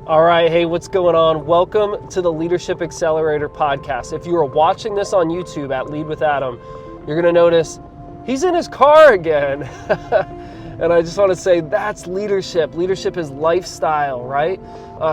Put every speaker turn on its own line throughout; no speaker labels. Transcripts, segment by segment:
All right, hey, what's going on? Welcome to the Leadership Accelerator podcast. If you are watching this on YouTube at Lead with Adam, you're going to notice he's in his car again. And I just want to say that's leadership. Leadership is lifestyle, right?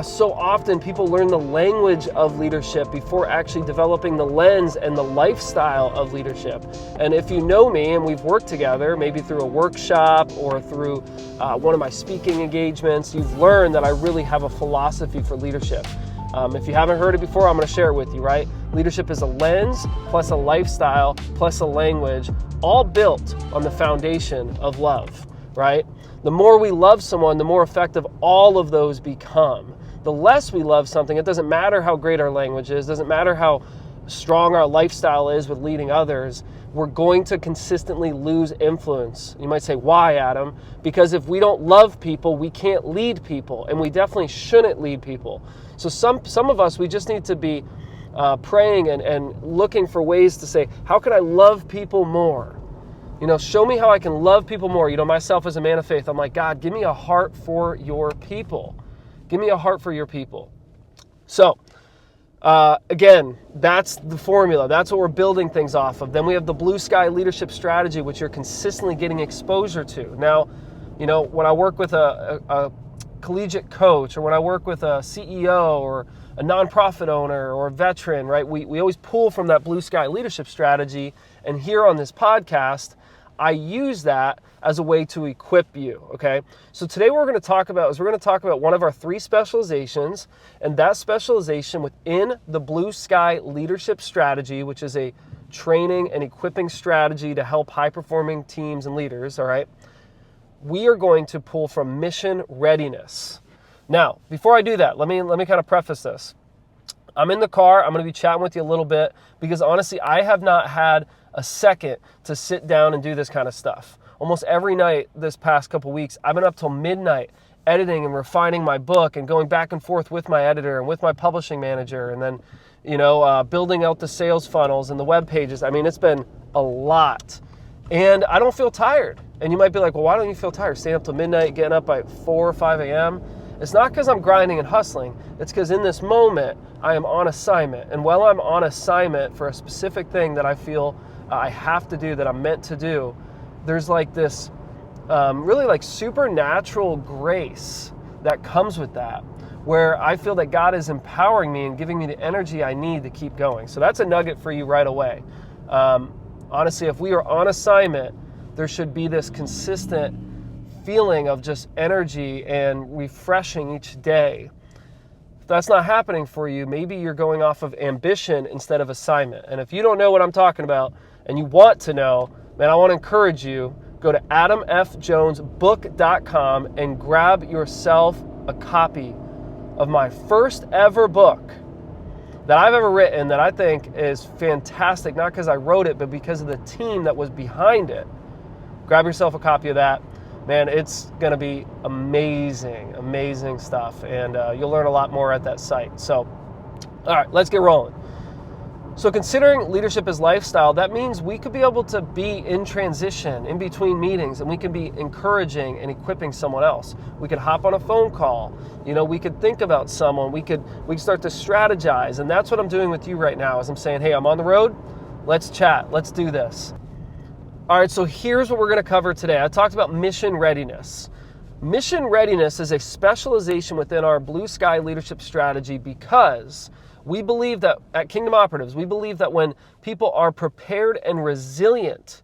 So often people learn the language of leadership before actually developing the lens and the lifestyle of leadership. And if you know me and we've worked together, maybe through a workshop or through one of my speaking engagements, you've learned that I really have a philosophy for leadership. If you haven't heard it before, I'm going to share it with you, right? Leadership is a lens, plus a lifestyle, plus a language, all built on the foundation of love. Right? The more we love someone, the more effective all of those become. The less we love something, it doesn't matter how great our language is, doesn't matter how strong our lifestyle is with leading others, we're going to consistently lose influence. You might say, why, Adam? Because if we don't love people, we can't lead people, and we definitely shouldn't lead people. So some of us, we just need to be praying and looking for ways to say, how can I love people more? You know, show me how I can love people more. You know, myself as a man of faith, I'm like, God, give me a heart for your people. Give me a heart for your people. So, again, that's the formula. That's what we're building things off of. Then we have the blue sky leadership strategy, which you're consistently getting exposure to. Now, you know, when I work with a collegiate coach, or when I work with a CEO or a nonprofit owner or a veteran, right, we always pull from that blue sky leadership strategy. And here on this podcast, I use that as a way to equip you, okay? So today what we're going to talk about one of our 3 specializations, and that specialization within the blue sky leadership strategy, which is a training and equipping strategy to help high-performing teams and leaders, all right? We are going to pull from mission readiness. Now, before I do that, let me kind of preface this. I'm in the car. I'm going to be chatting with you a little bit because honestly, I have not had a second to sit down and do this kind of stuff. Almost every night this past couple weeks, I've been up till midnight editing and refining my book and going back and forth with my editor and with my publishing manager, and then, you know, building out the sales funnels and the web pages. I mean, it's been a lot, and I don't feel tired. And you might be like, well, why don't you feel tired? Staying up till midnight, getting up at 4 or 5 a.m. It's not because I'm grinding and hustling. It's because in this moment, I am on assignment. And while I'm on assignment for a specific thing that I feel I have to do, that I'm meant to do, there's like this really like supernatural grace that comes with that, where I feel that God is empowering me and giving me the energy I need to keep going. So that's a nugget for you right away. Honestly, if we are on assignment, there should be this consistent feeling of just energy and refreshing each day. If that's not happening for you, maybe you're going off of ambition instead of assignment. And if you don't know what I'm talking about and you want to know, man, I want to encourage you, go to adamfjonesbook.com and grab yourself a copy of my first ever book that I've ever written that I think is fantastic, not because I wrote it, but because of the team that was behind it. Grab yourself a copy of that. Man, it's going to be amazing, amazing stuff, and you'll learn a lot more at that site. So, all right, let's get rolling. So considering leadership as lifestyle, that means we could be able to be in transition, in between meetings, and we can be encouraging and equipping someone else. We could hop on a phone call. You know, we could think about someone. We could start to strategize, and that's what I'm doing with you right now. As I'm saying, hey, I'm on the road. Let's chat. Let's do this. All right, so here's what we're going to cover today. I talked about mission readiness. Mission readiness is a specialization within our blue sky leadership strategy because we believe that at Kingdom Operatives, we believe that when people are prepared and resilient,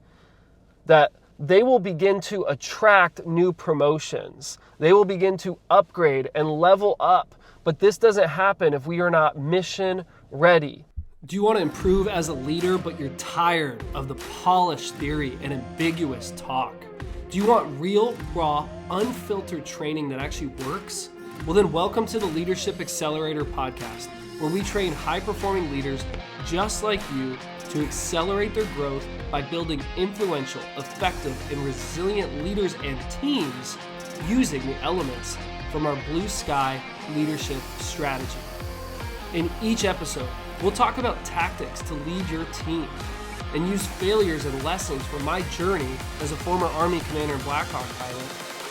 that they will begin to attract new promotions. They will begin to upgrade and level up. But this doesn't happen if we are not mission ready. Do you want to improve as a leader, but you're tired of the polished theory and ambiguous talk? Do you want real, raw, unfiltered training that actually works? Well, then welcome to the Leadership Accelerator podcast, where we train high-performing leaders just like you to accelerate their growth by building influential, effective, and resilient leaders and teams using the elements from our blue sky leadership strategy. In each episode, we'll talk about tactics to lead your team and use failures and lessons from my journey as a former Army commander and Black Hawk pilot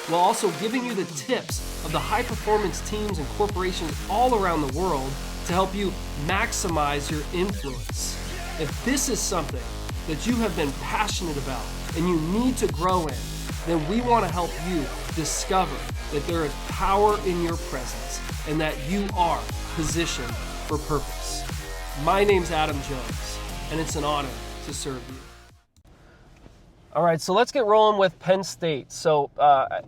while also giving you the tips of the high-performance teams and corporations all around the world to help you maximize your influence. If this is something that you have been passionate about and you need to grow in, then we want to help you discover that there is power in your presence and that you are positioned for purpose. My name's Adam Jones, and it's an honor to serve you. All right, so let's get rolling with Penn State. So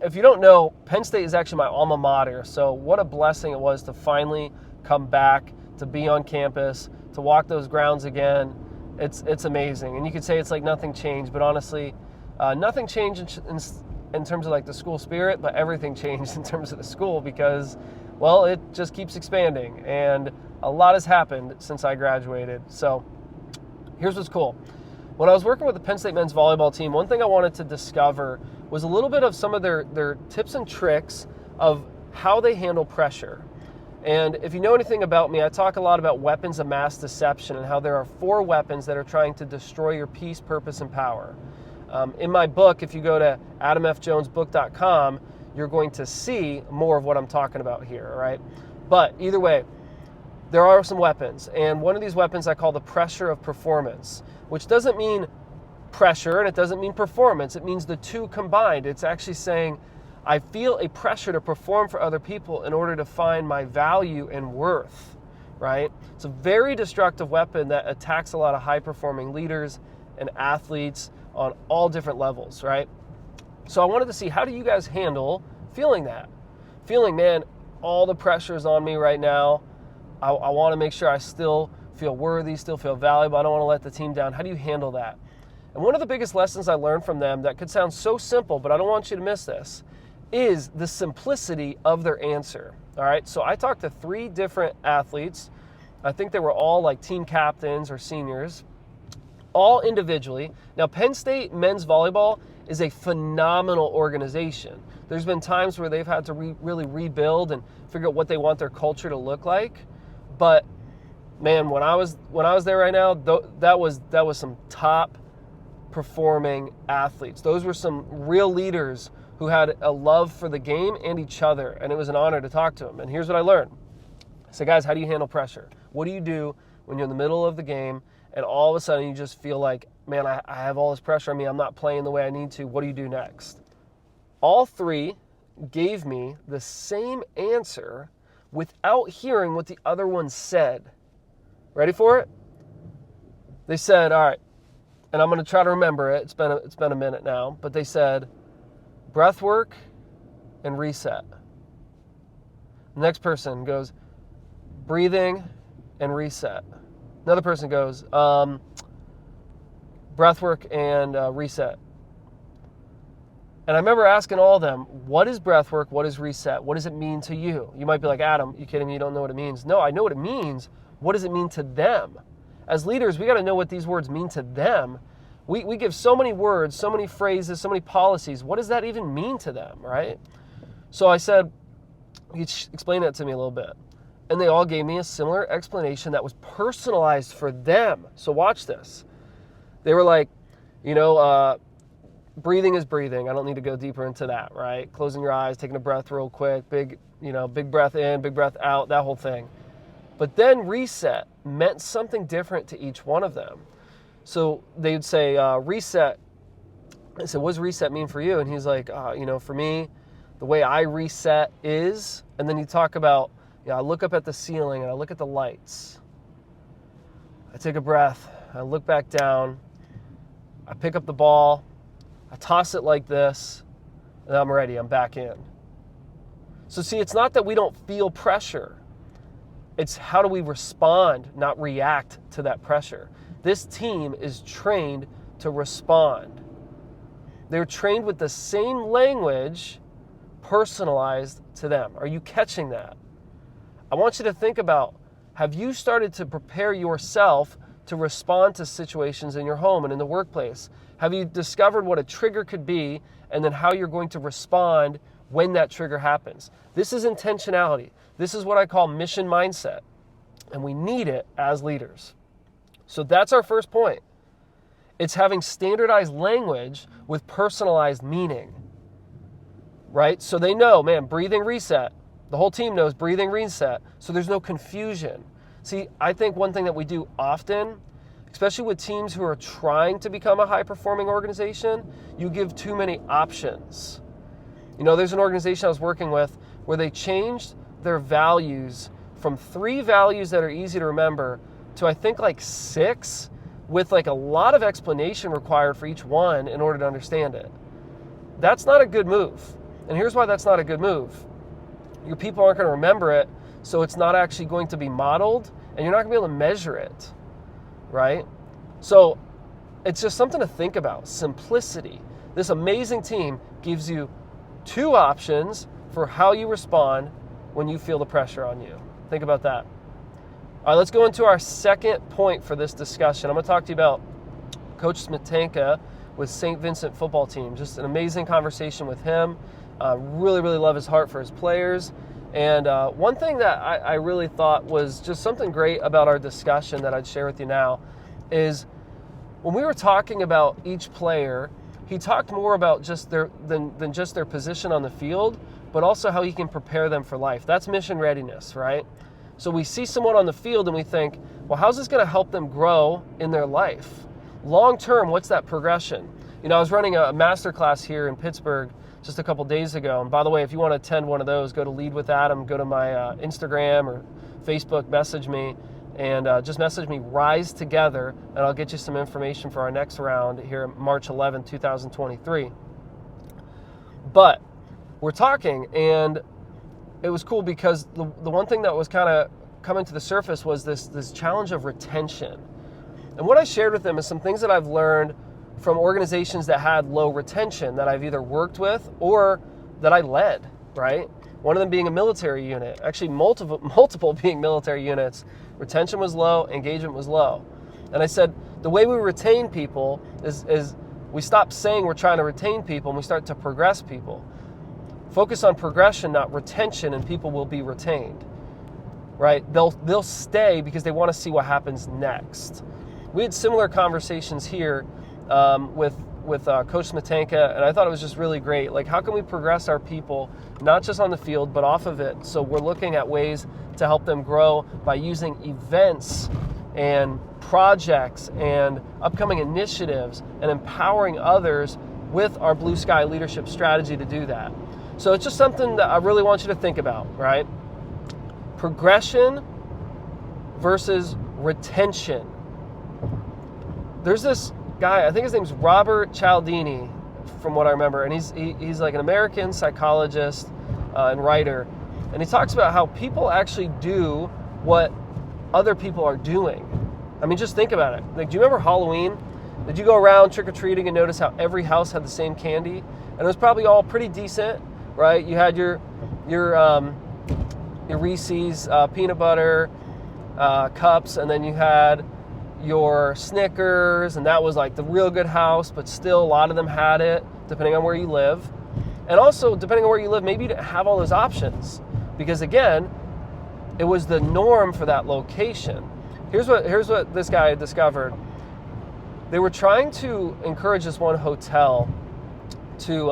if you don't know, Penn State is actually my alma mater. So what a blessing it was to finally come back, to be on campus, to walk those grounds again. It's amazing. And you could say it's like nothing changed, but honestly, nothing changed in terms of like the school spirit, but everything changed in terms of the school because, well, it just keeps expanding. And a lot has happened since I graduated. So here's what's cool. When I was working with the Penn State men's volleyball team, one thing I wanted to discover was a little bit of some of their tips and tricks of how they handle pressure. And if you know anything about me, I talk a lot about weapons of mass deception and how there are 4 weapons that are trying to destroy your peace, purpose, and power. In my book, if you go to adamfjonesbook.com, you're going to see more of what I'm talking about here, all right? But either way, there are some weapons. And one of these weapons I call the pressure of performance, which doesn't mean pressure and it doesn't mean performance. It means the two combined. It's actually saying, I feel a pressure to perform for other people in order to find my value and worth, right? It's a very destructive weapon that attacks a lot of high-performing leaders and athletes on all different levels, right? So I wanted to see, how do you guys handle feeling that? Feeling, man, all the pressure is on me right now. I want to make sure I still feel worthy, still feel valuable. I don't want to let the team down. How do you handle that? And one of the biggest lessons I learned from them that could sound so simple, but I don't want you to miss this, is the simplicity of their answer. All right, so I talked to 3 different athletes. I think they were all like team captains or seniors, all individually. Now, Penn State men's volleyball is a phenomenal organization. There's been times where they've had to really rebuild and figure out what they want their culture to look like. But man, when I was there right now, that was some top performing athletes. Those were some real leaders who had a love for the game and each other, and it was an honor to talk to them. And here's what I learned. I said, guys, how do you handle pressure? What do you do when you're in the middle of the game and all of a sudden you just feel like, man, I have all this pressure on me, I'm not playing the way I need to, what do you do next? All 3 gave me the same answer without hearing what the other one said. Ready for it? They said, all right, and I'm going to try to remember it. It's been a minute now, but they said, breath work and reset. The next person goes, breathing and reset. Another person goes, breath work and reset. And I remember asking all of them, what is breath work? What is reset? What does it mean to you? You might be like, Adam, you kidding me? You don't know what it means. No, I know what it means. What does it mean to them? As leaders, we got to know what these words mean to them. We give so many words, so many phrases, so many policies. What does that even mean to them, right? So I said, explain that to me a little bit. And they all gave me a similar explanation that was personalized for them. So watch this. They were like, breathing is breathing. I don't need to go deeper into that, right? Closing your eyes, taking a breath real quick, big breath in, big breath out, that whole thing. But then reset meant something different to each one of them. So they'd say, reset. I said, what does reset mean for you? And he's like, for me, the way I reset is, and then you talk about, I look up at the ceiling and I look at the lights. I take a breath, I look back down, I pick up the ball, I toss it like this, and I'm ready, I'm back in. So see, it's not that we don't feel pressure. It's how do we respond, not react to that pressure. This team is trained to respond. They're trained with the same language personalized to them. Are you catching that? I want you to think about, have you started to prepare yourself to respond to situations in your home and in the workplace? Have you discovered what a trigger could be and then how you're going to respond when that trigger happens? This is intentionality. This is what I call mission mindset, and we need it as leaders. So that's our first point. It's having standardized language with personalized meaning. right? So they know, man, breathing reset. The whole team knows breathing reset. So there's no confusion. See, I think one thing that we do often, especially with teams who are trying to become a high-performing organization, you give too many options. You know, there's an organization I was working with where they changed their values from 3 values that are easy to remember to I think like 6, with like a lot of explanation required for each one in order to understand it. That's not a good move. And here's why that's not a good move. Your people aren't going to remember it, so it's not actually going to be modeled, and you're not going to be able to measure it, right? So it's just something to think about. Simplicity. This amazing team gives you 2 options for how you respond when you feel the pressure on you. Think about that. All right, let's go into our second point for this discussion. I'm going to talk to you about Coach Smetanka with St. Vincent football team. Just an amazing conversation with him. Really, really love his heart for his players. And one thing that I really thought was just something great about our discussion that I'd share with you now is when we were talking about each player, he talked more about just than just their position on the field, but also how he can prepare them for life. That's mission readiness, right? So we see someone on the field and we think, well, how's this going to help them grow in their life? Long term, what's that progression? You know, I was running a masterclass here in Pittsburgh just a couple days ago. And by the way, if you want to attend one of those, go to Lead with Adam, go to my Instagram or Facebook, message me, and just message me Rise Together, and I'll get you some information for our next round here March 11, 2023. But we're talking, and it was cool because the one thing that was kind of coming to the surface was this challenge of retention. And what I shared with them is some things that I've learned from organizations that had low retention that I've either worked with or that I led, right? One of them being a military unit, actually multiple being military units. Retention was low, engagement was low. And I said, the way we retain people is we stop saying we're trying to retain people and we start to progress people. Focus on progression, not retention, and people will be retained, right? They'll stay because they want to see what happens next. We had similar conversations here with Coach Smetanka, and I thought it was just really great. Like, how can we progress our people, not just on the field, but off of it? So we're looking at ways to help them grow by using events and projects and upcoming initiatives and empowering others with our Blue Sky leadership strategy to do that. So it's just something that I really want you to think about, right? Progression versus retention. There's this guy, I think his name's Robert Cialdini, from what I remember, and he's like an American psychologist and writer, and he talks about how people actually do what other people are doing. I mean, just think about it. Like, do you remember Halloween? Did you go around trick-or-treating and notice how every house had the same candy? And it was probably all pretty decent, right? You had your Reese's peanut butter cups, and then you had your Snickers, and that was like the real good house, but still a lot of them had it, depending on where you live. And also, depending on where you live, maybe you didn't have all those options, because again, it was the norm for that location. Here's what this guy had discovered. They were trying to encourage this one hotel to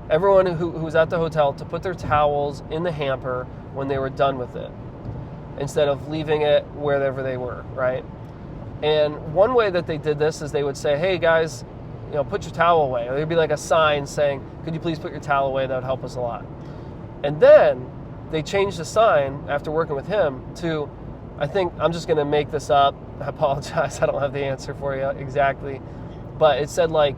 everyone who was at the hotel to put their towels in the hamper when they were done with it, instead of leaving it wherever they were, right? And one way that they did this is they would say, hey guys, you know, put your towel away. Or there'd be like a sign saying, could you please put your towel away? That would help us a lot. And then they changed the sign after working with him to, I think, I'm just going to make this up. I apologize. I don't have the answer for you exactly. But it said like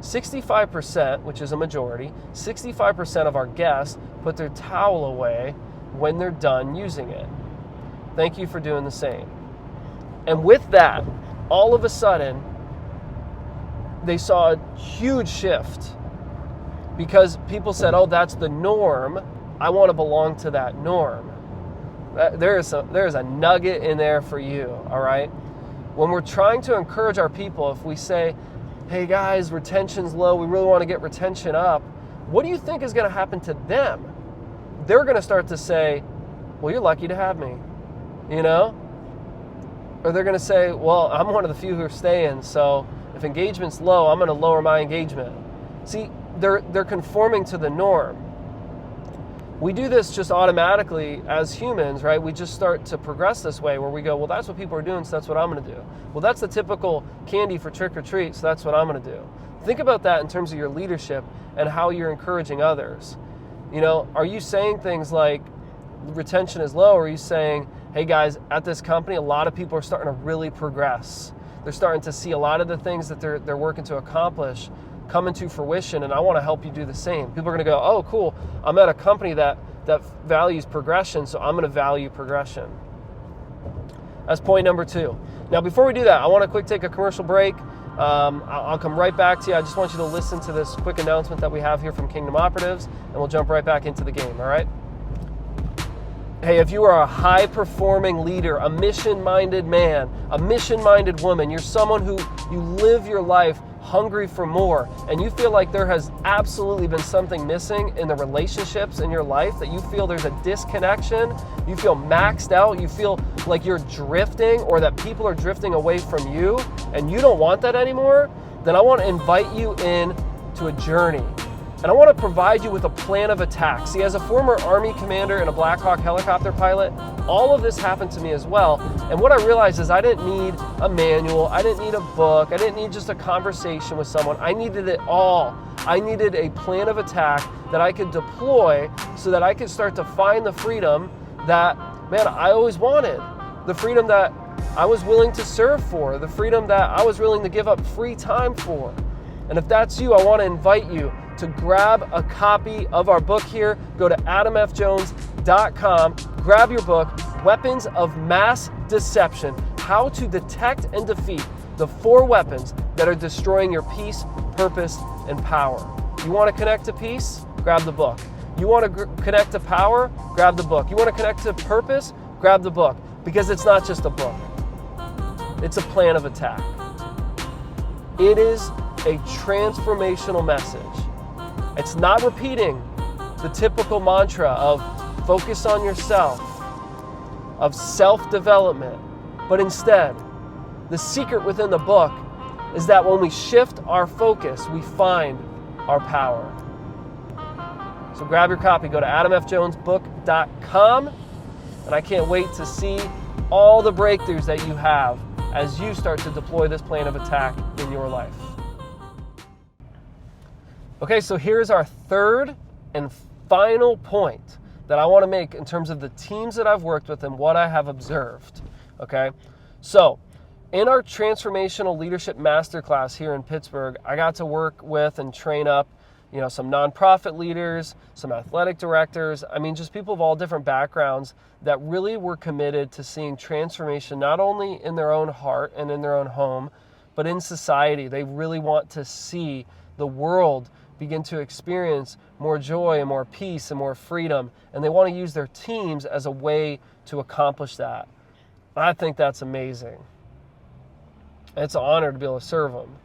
65%, which is a majority, 65% of our guests put their towel away when they're done using it. Thank you for doing the same. And with that, all of a sudden, they saw a huge shift because people said, oh, that's the norm. I want to belong to that norm. There is a nugget in there for you, all right? When we're trying to encourage our people, if we say, hey guys, retention's low, we really want to get retention up, what do you think is going to happen to them? They're going to start to say, well, you're lucky to have me, you know? Or they're going to say, well, I'm one of the few who are staying, so if engagement's low, I'm going to lower my engagement. See, they're conforming to the norm. We do this just automatically as humans, right? We just start to progress this way where we go, well, that's what people are doing, so that's what I'm going to do. Well, that's the typical candy for trick or treat, so that's what I'm going to do. Think about that in terms of your leadership and how you're encouraging others. You know, are you saying things like retention is low, or are you saying, hey guys, at this company, a lot of people are starting to really progress. They're starting to see a lot of the things that they're working to accomplish come into fruition, and I want to help you do the same. People are going to go, oh, cool, I'm at a company that values progression, so I'm going to value progression. That's point number 2. Now, before we do that, I want to take a commercial break. I'll come right back to you. I just want you to listen to this quick announcement that we have here from Kingdom Operatives, and we'll jump right back into the game, all right? Hey, if you are a high-performing leader, a mission-minded man, a mission-minded woman, you're someone who you live your life hungry for more, and you feel like there has absolutely been something missing in the relationships in your life, that you feel there's a disconnection, you feel maxed out, you feel like you're drifting, or that people are drifting away from you, and you don't want that anymore, then I want to invite you in to a journey. And I want to provide you with a plan of attack. See, as a former Army commander and a Black Hawk helicopter pilot, all of this happened to me as well. And what I realized is I didn't need a manual, I didn't need a book, I didn't need just a conversation with someone. I needed it all. I needed a plan of attack that I could deploy so that I could start to find the freedom that, man, I always wanted. The freedom that I was willing to serve for, the freedom that I was willing to give up free time for. And if that's you, I want to invite you to grab a copy of our book here. Go to adamfjones.com, grab your book, Weapons of Mass Deception, How to Detect and Defeat the 4 Weapons that are Destroying Your Peace, Purpose, and Power. You want to connect to peace? Grab the book. You want to connect to power? Grab the book. You want to connect to purpose? Grab the book. Because it's not just a book. It's a plan of attack. It is a transformational message. It's not repeating the typical mantra of focus on yourself, of self-development, but instead, the secret within the book is that when we shift our focus, we find our power. So grab your copy, go to adamfjonesbook.com, and I can't wait to see all the breakthroughs that you have as you start to deploy this plan of attack in your life. Okay, so here's our third and final point that I want to make in terms of the teams that I've worked with and what I have observed. Okay, so in our transformational leadership masterclass here in Pittsburgh, I got to work with and train up, some nonprofit leaders, some athletic directors. I mean, just people of all different backgrounds that really were committed to seeing transformation not only in their own heart and in their own home, but in society. They really want to see the world begin to experience more joy and more peace and more freedom, and they want to use their teams as a way to accomplish that. I think that's amazing. It's an honor to be able to serve them.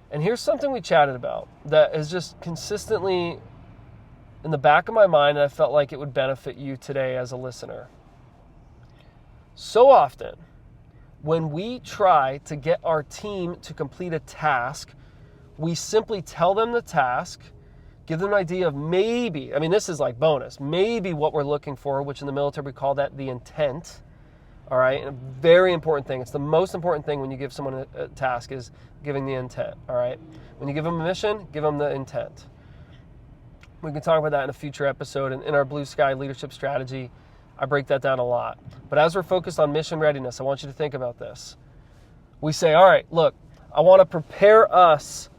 And here's something we chatted about that is just consistently in the back of my mind, and I felt like it would benefit you today as a listener. So often, when we try to get our team to complete a task, we simply tell them the task, give them an idea of maybe, this is like bonus, maybe what we're looking for, which in the military we call that the intent, all right? And a very important thing. It's the most important thing when you give someone a task is giving the intent, all right? When you give them a mission, give them the intent. We can talk about that in a future episode. And in our Blue Sky Leadership Strategy, I break that down a lot. But as we're focused on mission readiness, I want you to think about this. We say, all right, look, I want to prepare us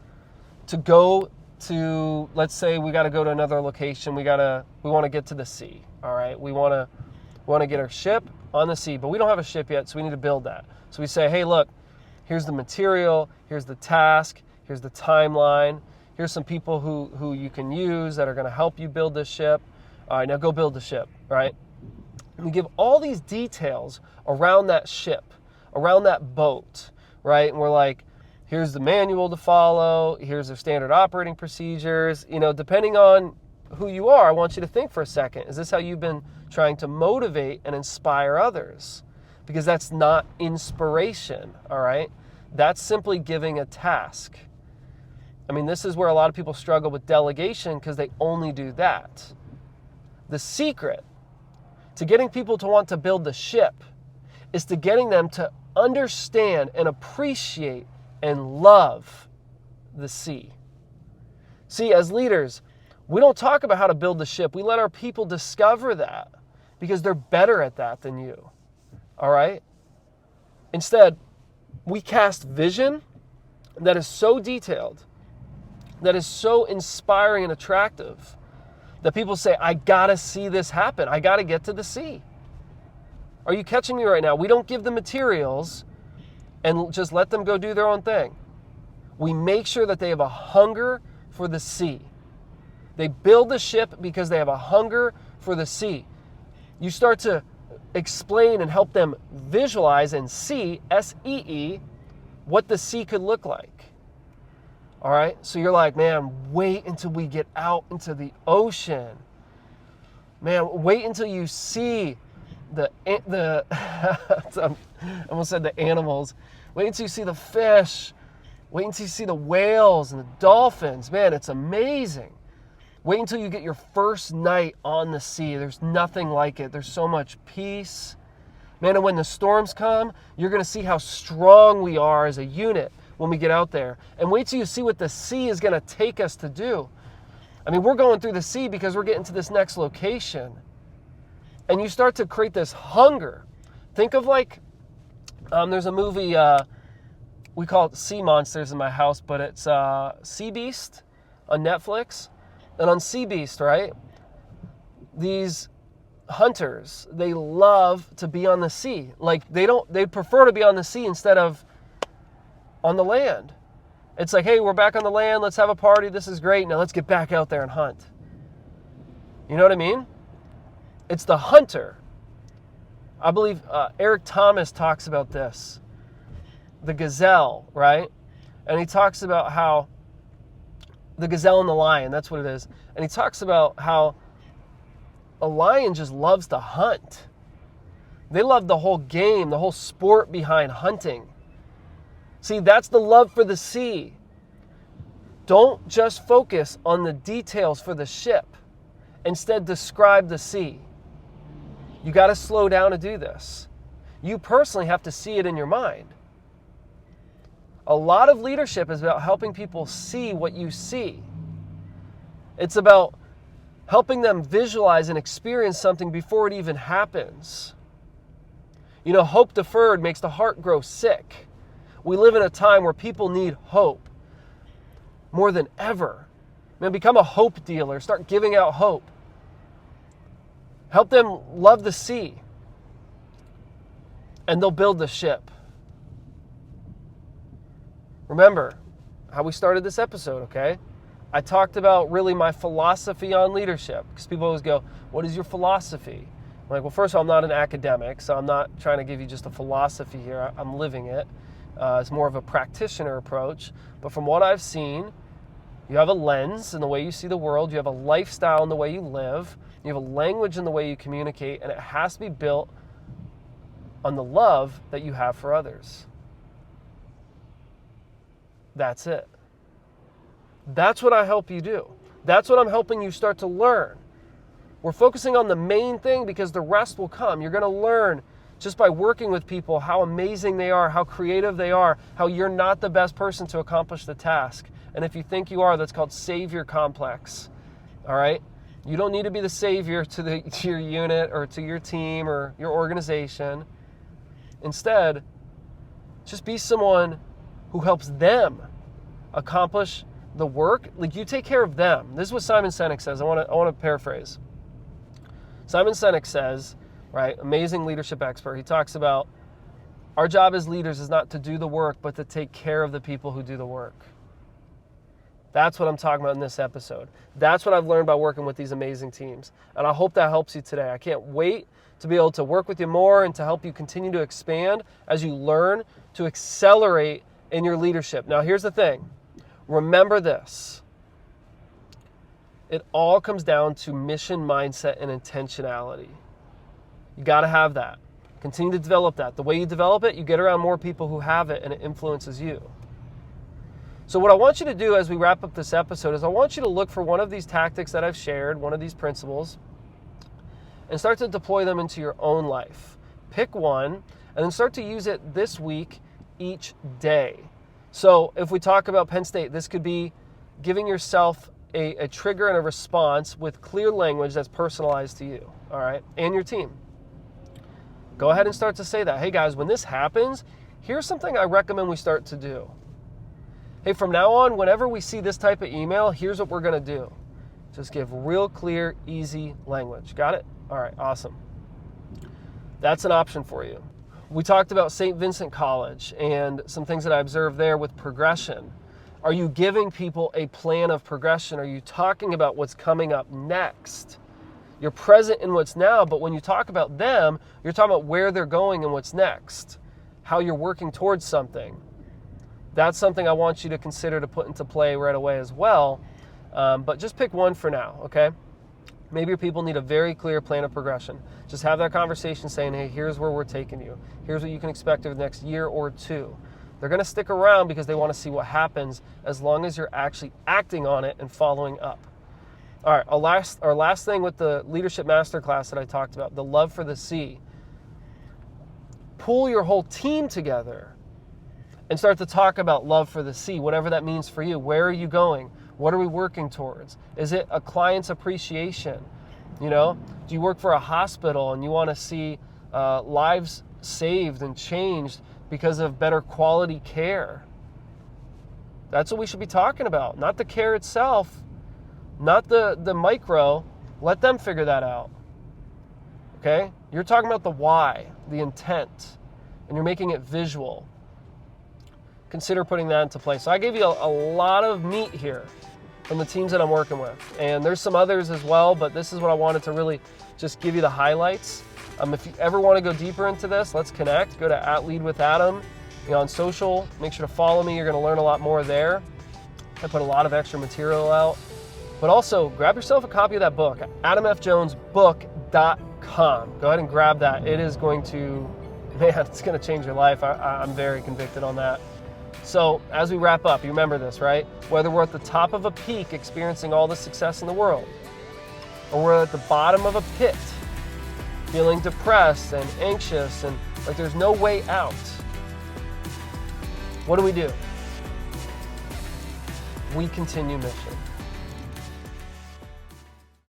to go to, let's say we got to go to another location. We want to get to the sea. All right. We want to get our ship on the sea, but we don't have a ship yet. So we need to build that. So we say, hey, look, here's the material. Here's the task. Here's the timeline. Here's some people who you can use that are going to help you build this ship. All right. Now go build the ship. Right. And we give all these details around that ship, around that boat. Right. And we're like, here's the manual to follow. Here's the standard operating procedures. Depending on who you are, I want you to think for a second. Is this how you've been trying to motivate and inspire others? Because that's not inspiration, all right? That's simply giving a task. I mean, this is where a lot of people struggle with delegation because they only do that. The secret to getting people to want to build the ship is to getting them to understand and appreciate and love the sea. See, as leaders, we don't talk about how to build the ship. We let our people discover that because they're better at that than you. All right? Instead, we cast vision that is so detailed, that is so inspiring and attractive, that people say, I gotta see this happen. I gotta get to the sea. Are you catching me right now? We don't give them materials and just let them go do their own thing. We make sure that they have a hunger for the sea. They build the ship because they have a hunger for the sea. You start to explain and help them visualize and see, S-E-E, what the sea could look like. All right? So you're like, man, wait until we get out into the ocean. Man, wait until you see the I almost said the animals. Wait until you see the fish. Wait until you see the whales and the dolphins. Man, it's amazing. Wait until you get your first night on the sea. There's nothing like it. There's so much peace. Man, and when the storms come, you're going to see how strong we are as a unit when we get out there. And wait till you see what the sea is going to take us to do. I mean, we're going through the sea because we're getting to this next location. And you start to create this hunger. Think of like, there's a movie, we call it Sea Monsters in my house, but it's Sea Beast on Netflix. And on Sea Beast, right, these hunters, they love to be on the sea. Like they prefer to be on the sea instead of on the land. It's like, hey, we're back on the land, let's have a party, this is great, now let's get back out there and hunt. You know what I mean? It's the hunter. I believe Eric Thomas talks about this. The gazelle, right? And he talks about how the gazelle and the lion, that's what it is. And he talks about how a lion just loves to hunt. They love the whole game, the whole sport behind hunting. See, that's the love for the sea. Don't just focus on the details for the ship. Instead, describe the sea. You got to slow down to do this. You personally have to see it in your mind. A lot of leadership is about helping people see what you see. It's about helping them visualize and experience something before it even happens. You know, hope deferred makes the heart grow sick. We live in a time where people need hope more than ever. Man, become a hope dealer. Start giving out hope. Help them love the sea, and they'll build the ship. Remember how we started this episode, okay? I talked about really my philosophy on leadership, because people always go, what is your philosophy? I'm like, well, first of all, I'm not an academic, so I'm not trying to give you just a philosophy here. I'm living it. It's more of a practitioner approach. But from what I've seen, you have a lens in the way you see the world. You have a lifestyle in the way you live. You have a language in the way you communicate, and it has to be built on the love that you have for others. That's it. That's what I help you do. That's what I'm helping you start to learn. We're focusing on the main thing because the rest will come. You're going to learn just by working with people how amazing they are, how creative they are, how you're not the best person to accomplish the task. And if you think you are, that's called savior complex. All right? You don't need to be the savior to your unit or to your team or your organization. Instead, just be someone who helps them accomplish the work. Like, you take care of them. This is what Simon Sinek says. I want to paraphrase. Simon Sinek says, right, amazing leadership expert. He talks about our job as leaders is not to do the work, but to take care of the people who do the work. That's what I'm talking about in this episode. That's what I've learned by working with these amazing teams. And I hope that helps you today. I can't wait to be able to work with you more and to help you continue to expand as you learn to accelerate in your leadership. Now, here's the thing. Remember this. It all comes down to mission mindset and intentionality. You got to have that. Continue to develop that. The way you develop it, you get around more people who have it, and it influences you. So what I want you to do as we wrap up this episode is I want you to look for one of these tactics that I've shared, one of these principles, and start to deploy them into your own life. Pick one, and then start to use it this week, each day. So if we talk about Penn State, this could be giving yourself a trigger and a response with clear language that's personalized to you, all right, and your team. Go ahead and start to say that. Hey guys, when this happens, here's something I recommend we start to do. Hey, from now on, whenever we see this type of email, here's what we're going to do. Just give real clear, easy language. Got it? All right, awesome. That's an option for you. We talked about St. Vincent College and some things that I observed there with progression. Are you giving people a plan of progression? Are you talking about what's coming up next? You're present in what's now, but when you talk about them, you're talking about where they're going and what's next, how you're working towards something. That's something I want you to consider to put into play right away as well. But just pick one for now, okay? Maybe your people need a very clear plan of progression. Just have that conversation saying, hey, here's where we're taking you. Here's what you can expect over the next year or two. They're going to stick around because they want to see what happens as long as you're actually acting on it and following up. All right, our last thing with the Leadership Masterclass that I talked about, the love for the C. Pull your whole team together and start to talk about love for the C, whatever that means for you. Where are you going? What are we working towards? Is it a client's appreciation? You know, do you work for a hospital and you want to see lives saved and changed because of better quality care? That's what we should be talking about, not the care itself, not the micro. Let them figure that out. Okay? You're talking about the why, the intent, and you're making it visual. Consider putting that into place. So I gave you a lot of meat here from the teams that I'm working with. And there's some others as well, but this is what I wanted to really just give you the highlights. If you ever want to go deeper into this, let's connect. Go to @LeadWithAdam, on social. Make sure to follow me. You're going to learn a lot more there. I put a lot of extra material out. But also, grab yourself a copy of that book, AdamFJonesBook.com. Go ahead and grab that. It is going to, it's going to change your life. I'm very convicted on that. So as we wrap up, you remember this, right? Whether we're at the top of a peak experiencing all the success in the world, or we're at the bottom of a pit feeling depressed and anxious and like there's no way out, what do? We continue mission.